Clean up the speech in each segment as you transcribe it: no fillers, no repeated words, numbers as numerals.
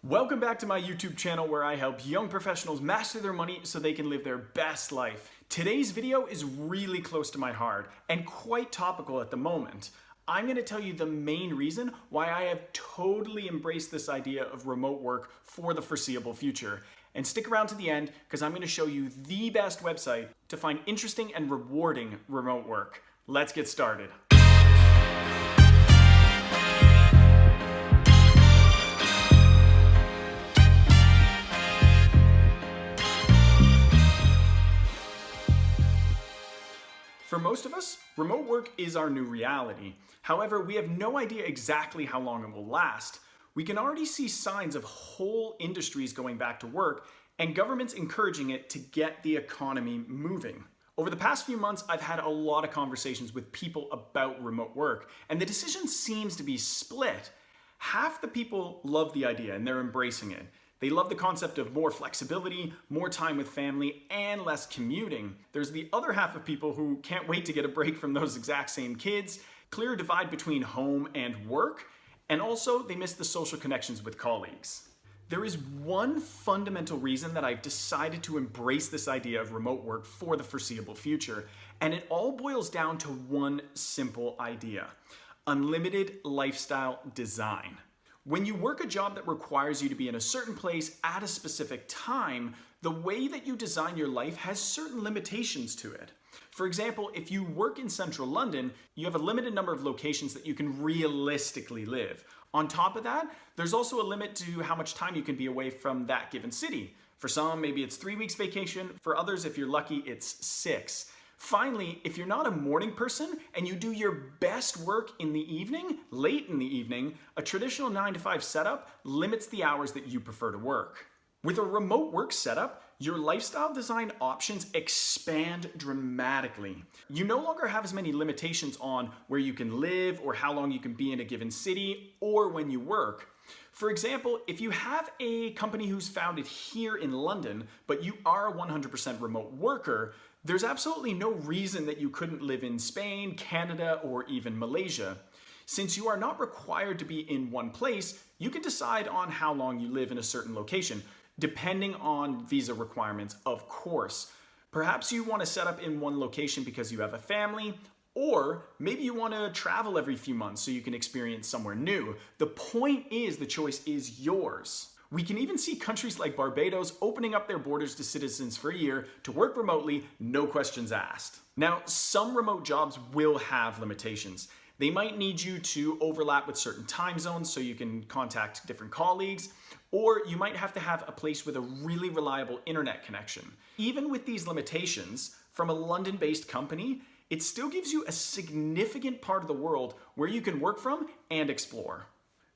Welcome back to my YouTube channel where I help young professionals master their money so they can live their best life. Today's video is really close to my heart and quite topical at the moment. I'm going to tell you the main reason why I have totally embraced this idea of remote work for the foreseeable future. And stick around to the end because I'm going to show you the best website to find interesting and rewarding remote work. Let's get started. For most of us, remote work is our new reality. However, we have no idea exactly how long it will last. We can already see signs of whole industries going back to work and governments encouraging it to get the economy moving. Over the past few months, I've had a lot of conversations with people about remote work, and the decision seems to be split. Half the people love the idea and they're embracing it. They love the concept of more flexibility, more time with family, and less commuting. There's the other half of people who can't wait to get a break from those exact same kids, clear a divide between home and work, and also they miss the social connections with colleagues. There is one fundamental reason that I've decided to embrace this idea of remote work for the foreseeable future, and it all boils down to one simple idea: unlimited lifestyle design. When you work a job that requires you to be in a certain place at a specific time, the way that you design your life has certain limitations to it. For example, if you work in central London, you have a limited number of locations that you can realistically live. On top of that, there's also a limit to how much time you can be away from that given city. For some, maybe it's 3 weeks vacation. For others, if you're lucky, it's 6. Finally, if you're not a morning person and you do your best work in the evening, late in the evening, a traditional 9-to-5 setup limits the hours that you prefer to work. With a remote work setup, your lifestyle design options expand dramatically. You no longer have as many limitations on where you can live or how long you can be in a given city or when you work. For example, if you have a company who's founded here in London, but you are a 100% remote worker, there's absolutely no reason that you couldn't live in Spain, Canada, or even Malaysia. Since you are not required to be in one place, you can decide on how long you live in a certain location, depending on visa requirements, of course. Perhaps you want to set up in one location because you have a family, or maybe you want to travel every few months so you can experience somewhere new. The point is, the choice is yours. We can even see countries like Barbados opening up their borders to citizens for a year to work remotely, no questions asked. Now, some remote jobs will have limitations. They might need you to overlap with certain time zones so you can contact different colleagues, or you might have to have a place with a really reliable internet connection. Even with these limitations, from a London-based company, it still gives you a significant part of the world where you can work from and explore.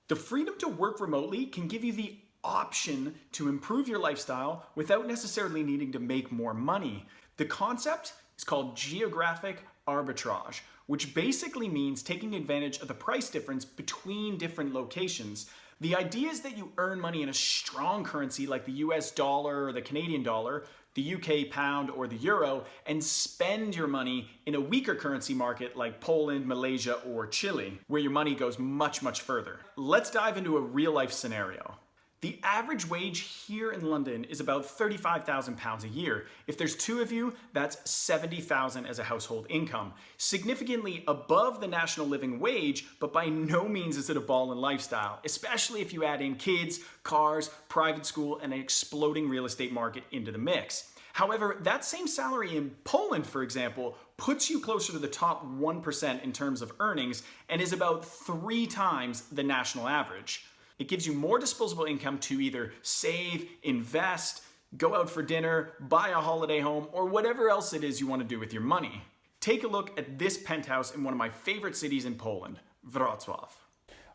The freedom to work remotely can give you the option to improve your lifestyle without necessarily needing to make more money. The concept is called Geographic Arbitrage, which basically means taking advantage of the price difference between different locations. The idea is that you earn money in a strong currency like the US dollar or the Canadian dollar, the UK pound or the euro, and spend your money in a weaker currency market like Poland, Malaysia, or Chile, where your money goes much, much further. Let's dive into a real-life scenario. The average wage here in London is about £35,000 a year. If there's 2 of you, that's £70,000 as a household income. Significantly above the national living wage, but by no means is it a ball in lifestyle, especially if you add in kids, cars, private school, and an exploding real estate market into the mix. However, that same salary in Poland, for example, puts you closer to the top 1% in terms of earnings and is about 3 times the national average. It gives you more disposable income to either save, invest, go out for dinner, buy a holiday home, or whatever else it is you want to do with your money. Take a look at this penthouse in one of my favorite cities in Poland, Wrocław.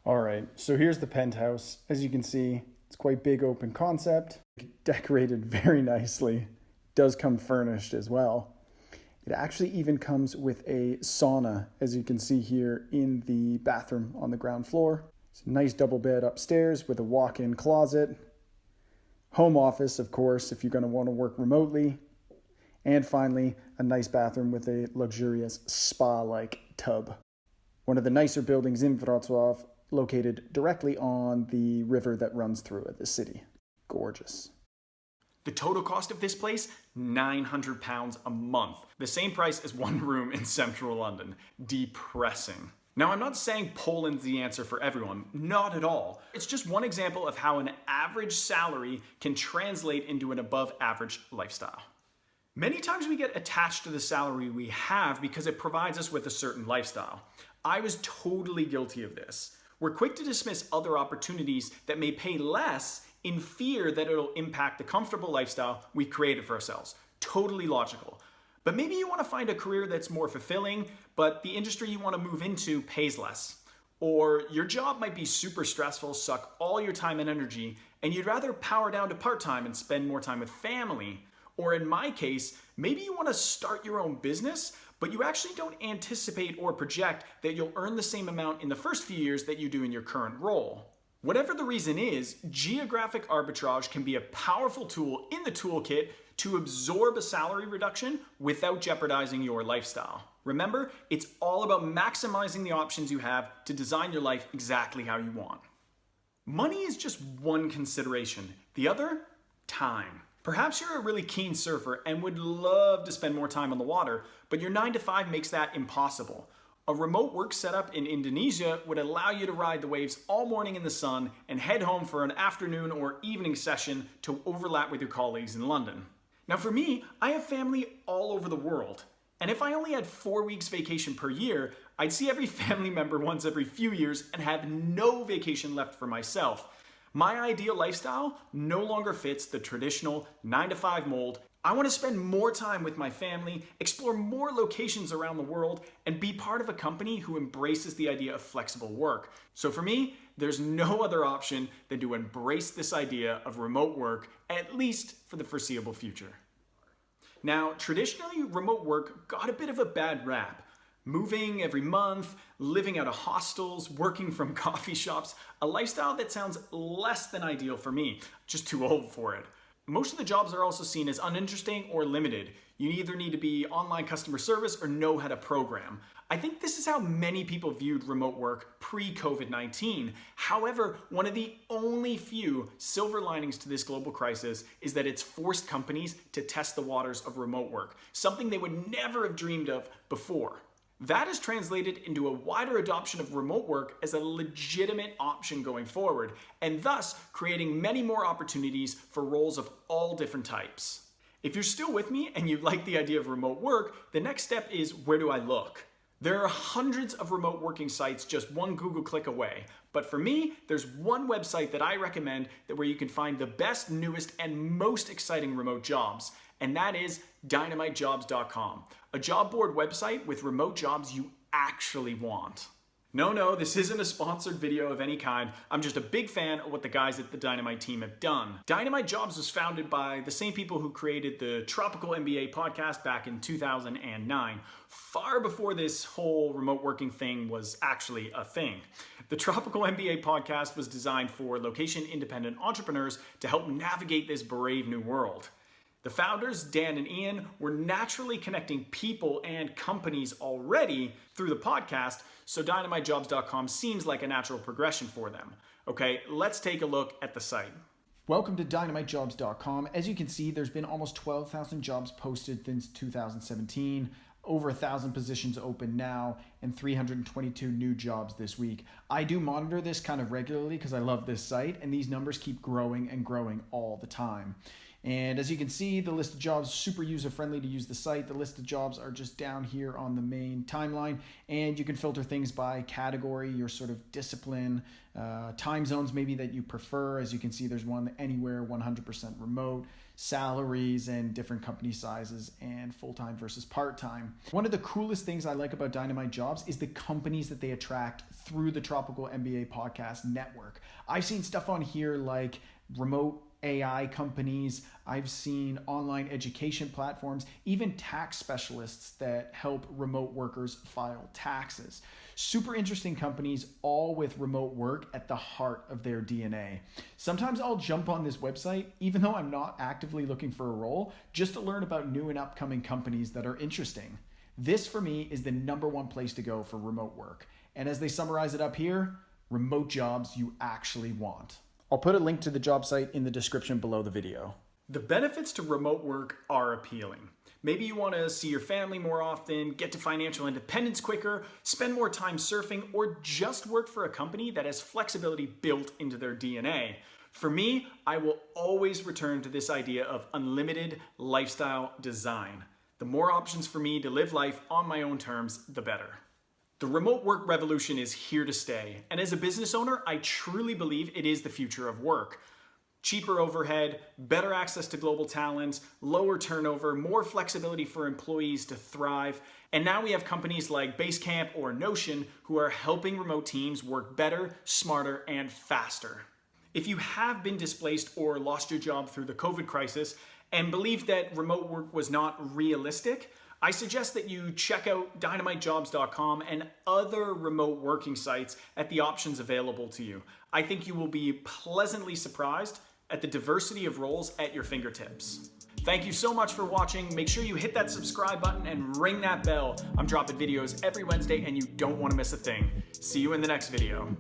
All right, so here's the penthouse. As you can see, it's quite big, open concept, decorated very nicely. Does come furnished as well. It actually even comes with a sauna, as you can see here in the bathroom on the ground floor. It's a nice double bed upstairs with a walk-in closet. Home office, of course, if you're going to want to work remotely. And finally, a nice bathroom with a luxurious spa-like tub. One of the nicer buildings in Wrocław, located directly on the river that runs through it, the city. Gorgeous. The total cost of this place, £900 a month. The same price as one room in central London. Depressing. Now, I'm not saying Poland's the answer for everyone, not at all. It's just one example of how an average salary can translate into an above average lifestyle. Many times we get attached to the salary we have because it provides us with a certain lifestyle. I was totally guilty of this. We're quick to dismiss other opportunities that may pay less in fear that it'll impact the comfortable lifestyle we created for ourselves. Totally logical. But maybe you want to find a career that's more fulfilling, but the industry you want to move into pays less. Or your job might be super stressful, suck all your time and energy, and you'd rather power down to part-time and spend more time with family. Or in my case, maybe you want to start your own business, but you actually don't anticipate or project that you'll earn the same amount in the first few years that you do in your current role. Whatever the reason is, geographic arbitrage can be a powerful tool in the toolkit to absorb a salary reduction without jeopardizing your lifestyle. Remember, it's all about maximizing the options you have to design your life exactly how you want. Money is just one consideration. The other, time. Perhaps you're a really keen surfer and would love to spend more time on the water, but your 9-to-5 makes that impossible. A remote work setup in Indonesia would allow you to ride the waves all morning in the sun and head home for an afternoon or evening session to overlap with your colleagues in London. Now for me, I have family all over the world. And if I only had 4 weeks vacation per year, I'd see every family member once every few years and have no vacation left for myself. My ideal lifestyle no longer fits the traditional 9-to-5 mold. I want to spend more time with my family, explore more locations around the world, and be part of a company who embraces the idea of flexible work. So for me, there's no other option than to embrace this idea of remote work, at least for the foreseeable future. Now, traditionally, remote work got a bit of a bad rap. Moving every month, living out of hostels, working from coffee shops, a lifestyle that sounds less than ideal for me, just too old for it. Most of the jobs are also seen as uninteresting or limited. You either need to be online customer service or know how to program. I think this is how many people viewed remote work pre-COVID-19. However, one of the only few silver linings to this global crisis is that it's forced companies to test the waters of remote work, something they would never have dreamed of before. That has translated into a wider adoption of remote work as a legitimate option going forward, and thus creating many more opportunities for roles of all different types. If you're still with me and you like the idea of remote work, the next step is, where do I look? There are hundreds of remote working sites just one Google click away, but for me, there's one website that I recommend where you can find the best, newest, and most exciting remote jobs, and that is dynamitejobs.com, a job board website with remote jobs you actually want. No, this isn't a sponsored video of any kind. I'm just a big fan of what the guys at the Dynamite team have done. Dynamite Jobs was founded by the same people who created the Tropical MBA podcast back in 2009, far before this whole remote working thing was actually a thing. The Tropical MBA podcast was designed for location-independent entrepreneurs to help navigate this brave new world. The founders, Dan and Ian, were naturally connecting people and companies already through the podcast, so dynamitejobs.com seems like a natural progression for them. Okay, let's take a look at the site. Welcome to dynamitejobs.com. As you can see, there's been almost 12,000 jobs posted since 2017, over 1,000 positions open now, and 322 new jobs this week. I do monitor this kind of regularly because I love this site, and these numbers keep growing and growing all the time. And as you can see, the list of jobs is super user-friendly to use the site. The list of jobs are just down here on the main timeline, and you can filter things by category, your sort of discipline, time zones maybe that you prefer. As you can see, there's one anywhere, 100% remote, salaries and different company sizes, and full-time versus part-time. One of the coolest things I like about Dynamite Jobs is the companies that they attract through the Tropical MBA podcast network. I've seen stuff on here like remote AI companies, I've seen online education platforms, even tax specialists that help remote workers file taxes. Super interesting companies, all with remote work at the heart of their DNA. Sometimes I'll jump on this website, even though I'm not actively looking for a role, just to learn about new and upcoming companies that are interesting. This, for me, is the #1 place to go for remote work. And as they summarize it up here, remote jobs you actually want. I'll put a link to the job site in the description below the video. The benefits to remote work are appealing. Maybe you want to see your family more often, get to financial independence quicker, spend more time surfing, or just work for a company that has flexibility built into their DNA. For me, I will always return to this idea of unlimited lifestyle design. The more options for me to live life on my own terms, the better. The remote work revolution is here to stay, and as a business owner, I truly believe it is the future of work. Cheaper overhead, better access to global talent, lower turnover, more flexibility for employees to thrive. And now we have companies like Basecamp or Notion who are helping remote teams work better, smarter, and faster. If you have been displaced or lost your job through the COVID crisis and believe that remote work was not realistic, I suggest that you check out dynamitejobs.com and other remote working sites at the options available to you. I think you will be pleasantly surprised at the diversity of roles at your fingertips. Thank you so much for watching. Make sure you hit that subscribe button and ring that bell. I'm dropping videos every Wednesday and you don't want to miss a thing. See you in the next video.